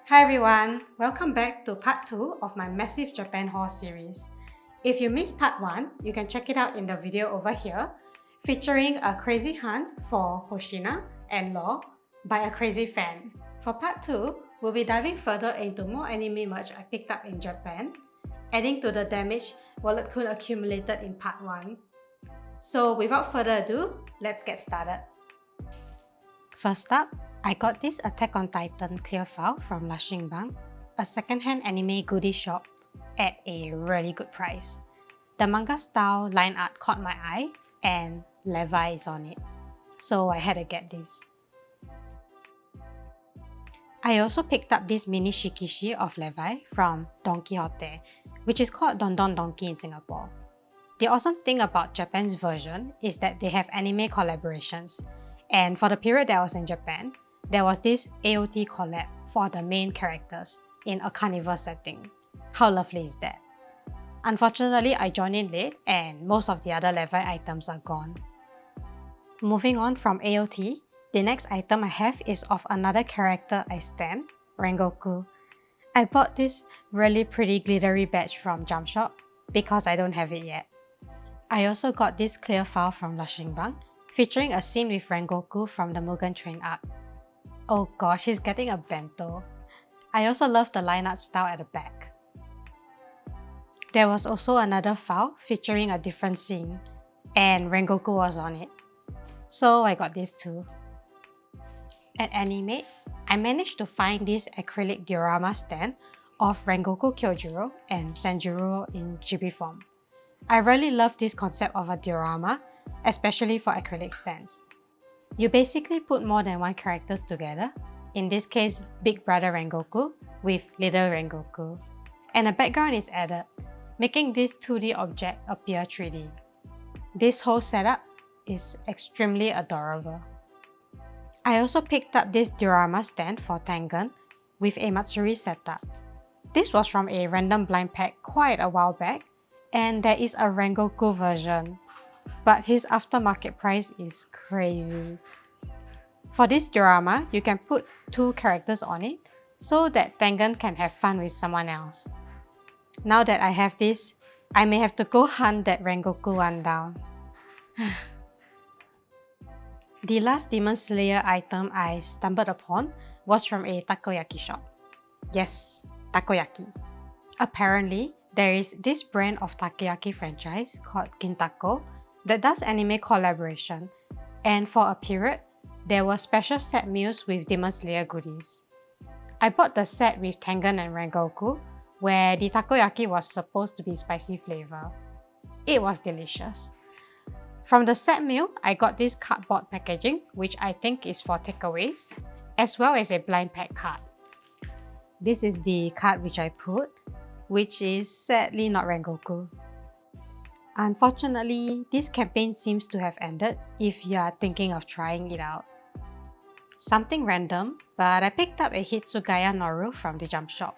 Hi everyone, welcome back to part 2 of my massive Japan haul series. If you missed part 1, you can check it out in the video over here, featuring a crazy hunt for Hoshina and Law by a crazy fan. For part 2, we'll be diving further into more anime merch I picked up in Japan, adding to the damage Wallet-kun accumulated in part 1. So without further ado, let's get started. First up, I got this Attack on Titan clear file from lashinbang, a secondhand anime goodie shop at a really good price. The manga style line art caught my eye and Levi is on it, so I had to get this. I also picked up this mini shikishi of Levi from Don Quixote, which is called Don Don Donkey in Singapore. The awesome thing about Japan's version is that they have anime collaborations, and for the period that I was in Japan, there was this AOT collab for the main characters in a carnival setting. How lovely is that? Unfortunately, I joined in late and most of the other Levi items are gone. Moving on from AOT, the next item I have is of another character I stan, Rengoku. I bought this really pretty glittery badge from Jump Shop because I don't have it yet. I also got this clear file from lashinbang featuring a scene with Rengoku from the Mugen Train arc. Oh gosh, he's getting a bento. I also love the line art style at the back. There was also another file featuring a different scene, and Rengoku was on it. So I got this too. At Animate, I managed to find this acrylic diorama stand of Rengoku Kyoujurou and Sanjuro in chibi form. I really love this concept of a diorama, especially for acrylic stands. You basically put more than one characters together, in this case Big Brother Rengoku with Little Rengoku, and a background is added, making this 2D object appear 3D. This whole setup is extremely adorable. I also picked up this diorama stand for Tengen with a Matsuri setup. This was from a random blind pack quite a while back, and there is a Rengoku version, but his aftermarket price is crazy. For this diorama, you can put 2 characters on it so that Tengen can have fun with someone else. Now that I have this, I may have to go hunt that Rengoku one down. The last demonslayer item I stumbled upon was from a takoyaki shop. Yes, takoyaki. Apparently, there is this brand of takoyaki franchise called Gindaco that does anime collaboration, and for a period, there were special set meals with Demon Slayer goodies. I bought the set with Tengen and Rengoku, where the takoyaki was supposed to be spicy flavor. It was delicious. From the set meal, I got this cardboard packaging, which I think is for takeaways, as well as a blind pack card. This is the card which I put, which is sadly not Rengoku. Unfortunately, this campaign seems to have ended if you are thinking of trying it out. Something random, but I picked up a Hitsugaya noru from the Jump Shop.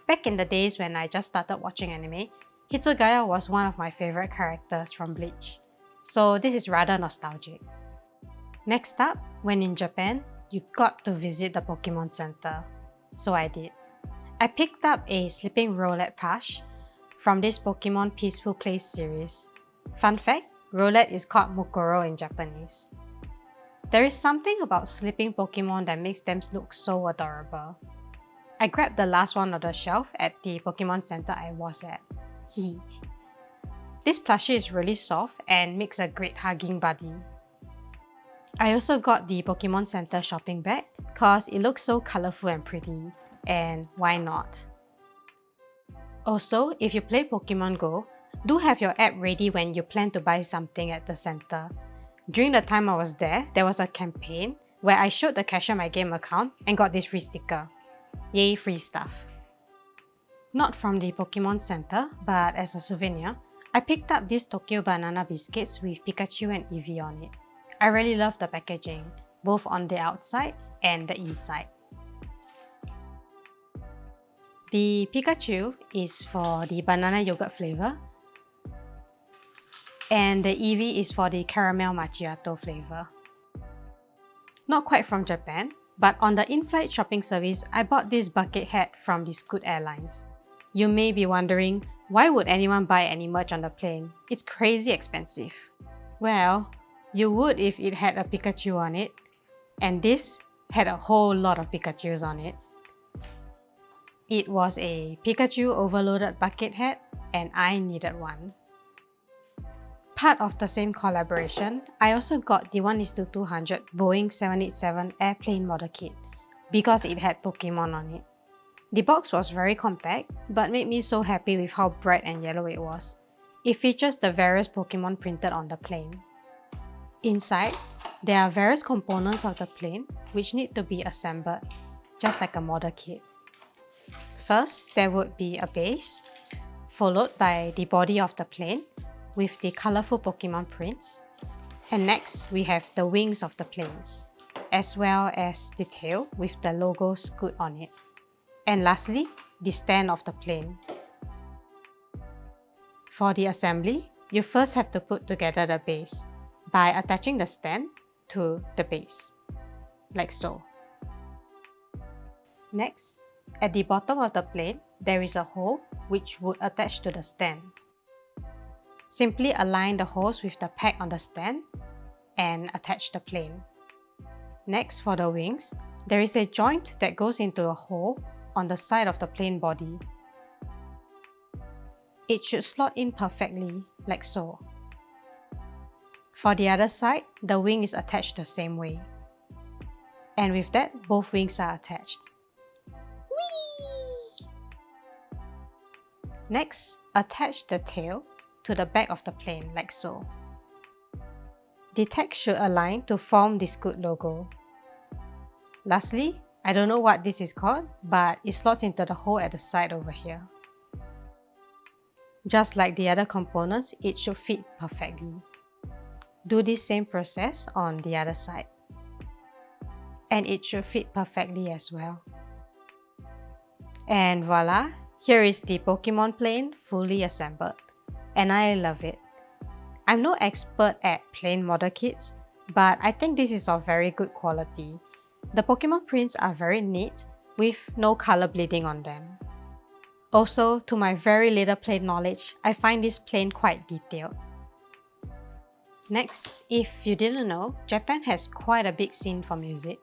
Back in the days when I just started watching anime, Hitsugaya was one of my favorite characters from Bleach, so this is rather nostalgic. Next up, when in Japan, you got to visit the pokemoncentre, so I did. I picked up a sleeping rowlet plush from this Pokemon Peaceful Place series. Fun fact, rowlet is called Mukuro in Japanese. There is something about sleeping Pokemon that makes them look so adorable. I grabbed the last one on the shelf at the pokemoncentre I was at. This plushie is really soft and makes a great hugging buddy. I also got the pokemoncentre shopping bag cause it looks so colourful and pretty, and why not? Also, if you play Pokemon Go, do have your app ready when you plan to buy something at the center. During the time I was there was a campaign where I showed the cashier my game account and got this free sticker. Yay, free stuff. Not from the pokemoncentre, but as a souvenir, I picked up these Tokyo banana biscuits with Pikachu and Eevee on it. I really love the packaging, both on the outside and the inside. The Pikachu is for the banana yogurt flavor, and the Eevee is for the caramel macchiato flavor. Not quite from Japan, But on the in-flight shopping service, I bought this bucket hat from the Scoot Airlines. You may be wondering, why would anyone buy any merch on the plane? It's crazy expensive. Well, you would if it had a Pikachu on it, and this had a whole lot of Pikachus on it. It was a Pikachu overloaded bucket hat, and I needed one. Part of the same collaboration, I also got the 1:200 Boeing 787 airplane model kit because it had Pokemon on it. The box was very compact, but made me so happy with how bright and yellow it was. It features the various Pokemon printed on the plane. Inside, there are various components of the plane which need to be assembled, just like a model kit. First, there would be a base, followed by the body of the plane with the colorful Pokemon prints. And next, we have the wings of the planes, as well as the tail with the logo Scoot on it. And lastly, the stand of the plane. For the assembly, you first have to put together the base by attaching the stand to the base, like so. Next, at the bottom of the plane, there is a hole which would attach to the stand. Simply align the holes with the peg on the stand and attach the plane. Next, for the wings, there is a joint that goes into a hole on the side of the plane body. It should slot in perfectly, like so. For the other side, the wing is attached the same way. And with that, both wings are attached. Whee! Next, attach the tail to the back of the plane, like so. The text should align to form the Scoot logo. Lastly, I don't know what this is called, but it slots into the hole at the side over here. Just like the other components, it should fit perfectly. Do this same process on the other side. And it should fit perfectly as well. And voila, here is the Pokemon plane fully assembled. And I love it. I'm no expert at plane model kits, but I think this is of very good quality. The Pokemon prints are very neat, with no color bleeding on them. Also, to my very little plane knowledge, I find this plane quite detailed. Next, if you didn't know, Japan has quite a big scene for music,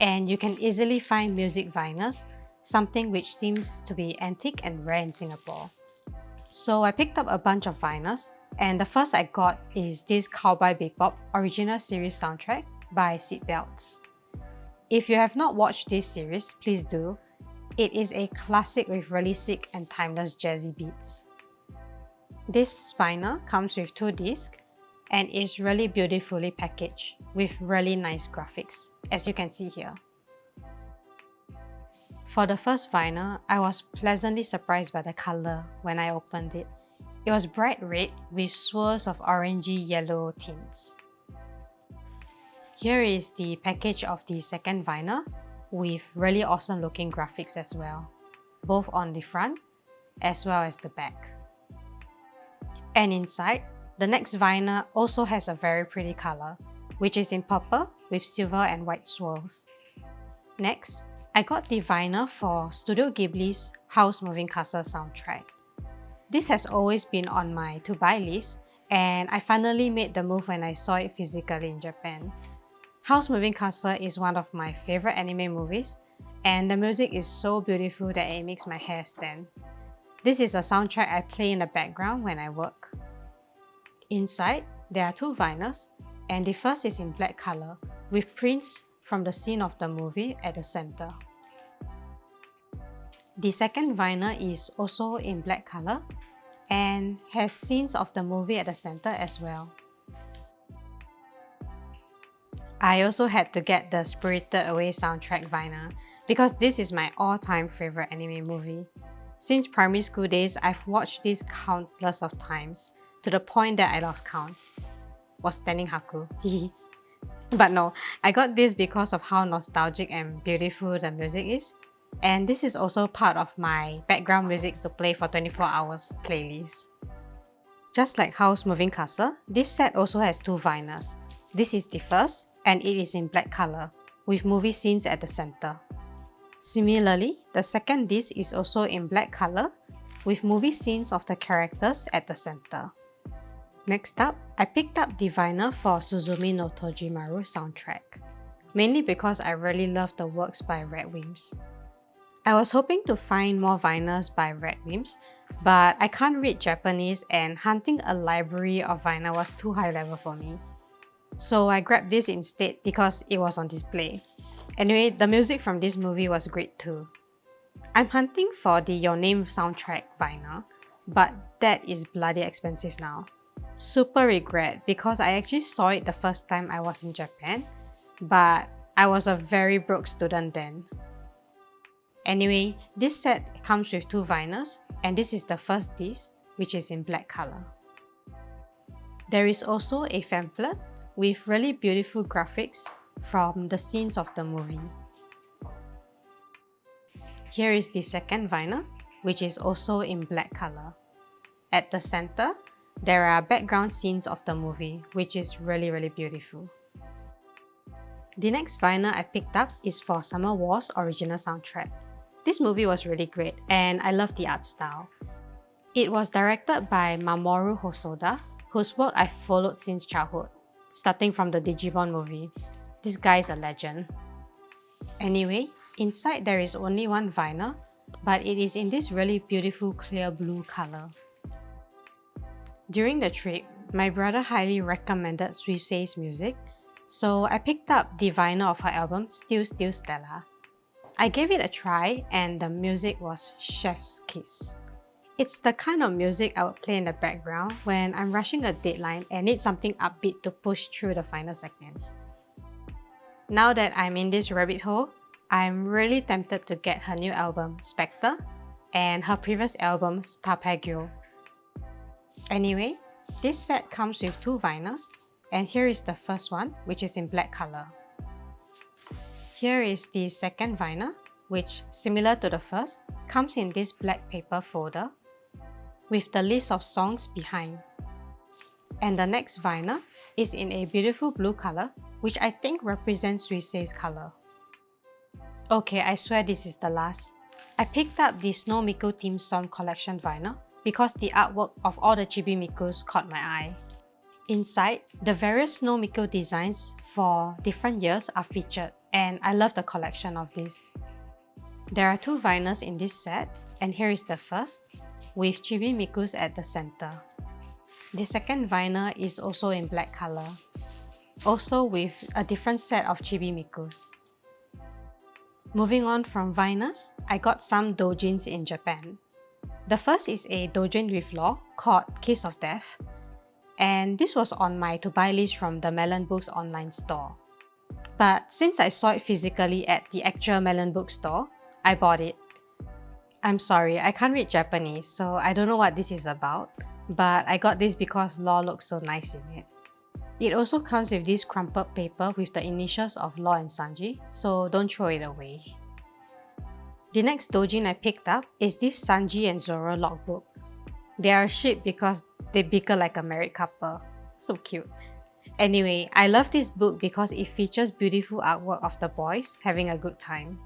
and you can easily find music vinyls, something which seems to be antique and rare in Singapore. So I picked up a bunch of vinyls, and the first I got is this Cowboy Bebop original series soundtrack by Seatbelts. If you have not watched this series, please do. It is a classic with really sick and timeless jazzy beats. This vinyl comes with 2 discs and is really beautifully packaged with really nice graphics, as you can see here. For the first vinyl, I was pleasantly surprised by the color when I opened it. It was bright red with swirls of orangey yellow tints. Here is the package of the second vinyl with really awesome looking graphics as well, both on the front as well as the back. And inside, the next vinyl also has a very pretty color, which is in purple with silver and white swirls. Next, I got the vinyl for Studio Ghibli's House Moving Castle soundtrack. This has always been on my to-buy list, and I finally made the move when I saw it physically in Japan. House Moving Castle is one of my favorite anime movies, and the music is so beautiful that it makes my hair stand. This is a soundtrack I play in the background when I work. Inside, there are 2 vinyls, and the first is in black color with prints from the scene of the movie at the center. The second vinyl is also in black color and has scenes of the movie at the center as well. I also had to get the Spirited Away soundtrack vinyl because this is my all-time favorite anime movie. Since primary school days, I've watched this countless of times to the point that I lost count. Was standing Haku. But no, I got this because of how nostalgic and beautiful the music is. And this is also part of my background music to play for 24 hours playlist. Just like House Moving Castle, this set also has 2 vinyls. This is the first, and it is in black color. with movie scenes at the center. Similarly, the second disc is also in black color with movie scenes of the characters at the center. Next up, I picked up the vinyl for Suzumi no Tojimaru soundtrack, mainly because I really love the works by Red Wimps. I was hoping to find more vinyls by Red Wimps, but I can't read Japanese and hunting a library of vinyl was too high level for me. So I grabbed this instead because it was on display. Anyway, the music from this movie was great too. I'm hunting for the Your Name soundtrack vinyl, but that is bloody expensive now. Super regret because I actually saw it the first time I was in Japan, but I was a very broke student then. Anyway, this set comes with 2 vinyls, and this is the first disc, which is in black color. There is also a pamphlet with really beautiful graphics from the scenes of the movie. Here is the second vinyl, which is also in black color. At the center, there are background scenes of the movie, which is really beautiful. The next vinyl I picked up is for Summer Wars original soundtrack. This movie was really great and I love the art style. It was directed by Mamoru Hosoda, whose work I've followed since childhood, starting from the Digimon movie. This guy is a legend. Anyway, inside there is only one vinyl, but it is in this really beautiful clear blue color. During the trip, my brother highly recommended Suisei's music, so I picked up the vinyl of her album Still Still Stella. I gave it a try and the music was chef's kiss. It's the kind of music I would play in the background when I'm rushing a deadline and need something upbeat to push through the final seconds. Now that I'm in this rabbit hole, I'm really tempted to get her new album Spectre and her previous album Starpagio. Anyway, this set comes with 2 vinyls, and here is the first one, which is in black color. Here is the second vinyl, which, similar to the first, comes in this black paper folder with the list of songs behind. And the next vinyl is in a beautiful blue color, which I think represents Suisei's color. Okay, I swear this is the last. I picked up the Snow Miku Theme Song Collection vinyl because the artwork of all the Chibi Mikus caught my eye. Inside, the various Snow Miku designs for different years are featured, and I love the collection of this. There are 2 vinyls in this set, and here is the first, with Chibi Mikus at the center. The second vinyl is also in black color, also with a different set of Chibi Mikus. Moving on from vinyls, I got some doujins in Japan. The first is a doujin with law called Kiss of Death, and this was on my to-buy list from the Melonbooks online store. But since I saw it physically at the actual Melonbooks store, I bought it. I'm sorry, I can't read Japanese, so I don't know what this is about, but I got this because law looks so nice in it. It also comes with this crumpled paper with the initials of Law and Sanji, so don't throw it away. The next doujin I picked up is this Sanji and Zoro logbook. They are shit because they bicker like a married couple. So cute. Anyway, I love this book because it features beautiful artwork of the boys having a good time.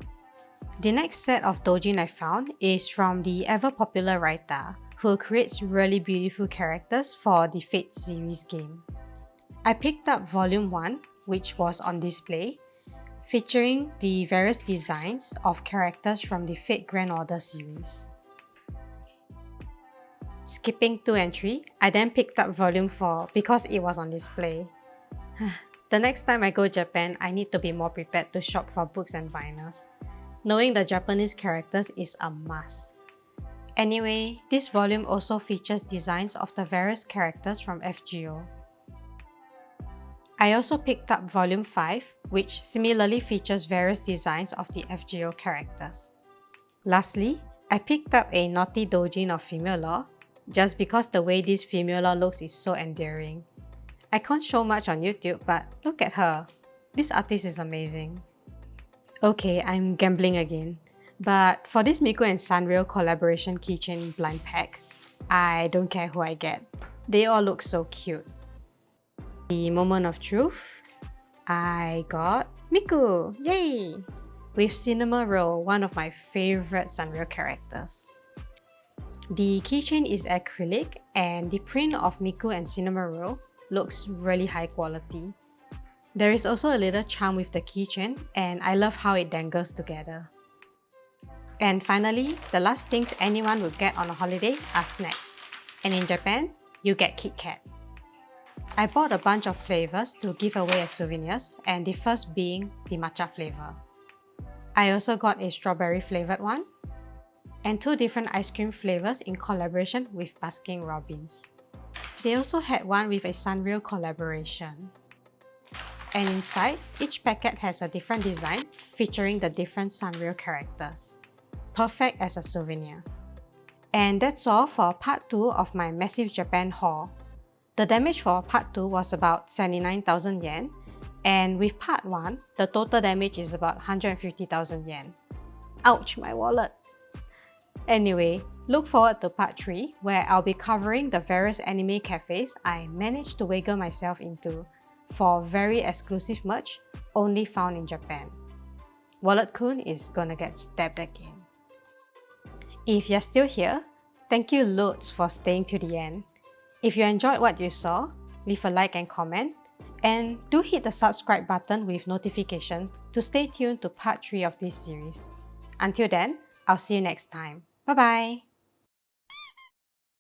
The next set of doujin I found is from the ever-popular writer who creates really beautiful characters for the Fate series game. I picked up volume 1, which was on display, featuring the various designs of characters from the Fate Grand Order series. Skipping 2 and 3, I then picked up volume 4 because it was on display. The next time I go Japan, I need to be more prepared to shop for books and vinyls. Knowing the Japanese characters is a must. Anyway, this volume also features designs of the various characters from FGO. I also picked up volume 5, which similarly features various designs of the FGO characters. Lastly, I picked up a naughty doujin of female law, just because the way this female law looks is so endearing. I can't show much on YouTube, but look at her. This artist is amazing. Okay, I'm gambling again. But for this Miku and Sanrio collaboration keychain blind pack, I don't care who I get. They all look so cute. The moment of truth, I got Miku! Yay! With Cinema Roll, one of my favorite Sanrio characters. The keychain is acrylic and the print of Miku and Cinema Roll looks really high quality. There is also a little charm with the keychain and I love how it dangles together. And finally, the last things anyone would get on a holiday are snacks. And in Japan, you get Kitkat. I bought a bunch of flavors to give away as souvenirs, and the first being the matcha flavor. I also got a strawberry flavored one, and 2 different ice cream flavors in collaboration with Baskin Robbins. They also had one with a Sanrio collaboration. And inside, each packet has a different design featuring the different Sanrio characters. Perfect as a souvenir. And that's all for part 2 of my massive Japan haul. The damage for part 2 was about 79,000 yen, and with part 1, the total damage is about 150,000 yen. Ouch, my wallet! Anyway, look forward to part 3 where I'll be covering the various anime cafes I managed to wiggle myself into for very exclusive merch only found in Japan. Wallet-kun is gonna get stabbed again. If you're still here, thank you loads for staying to the end. If you enjoyed what you saw, leave a like and comment, and do hit the subscribe button with notifications to stay tuned to part 3 of this series. Until then, I'll see you next time. Bye bye!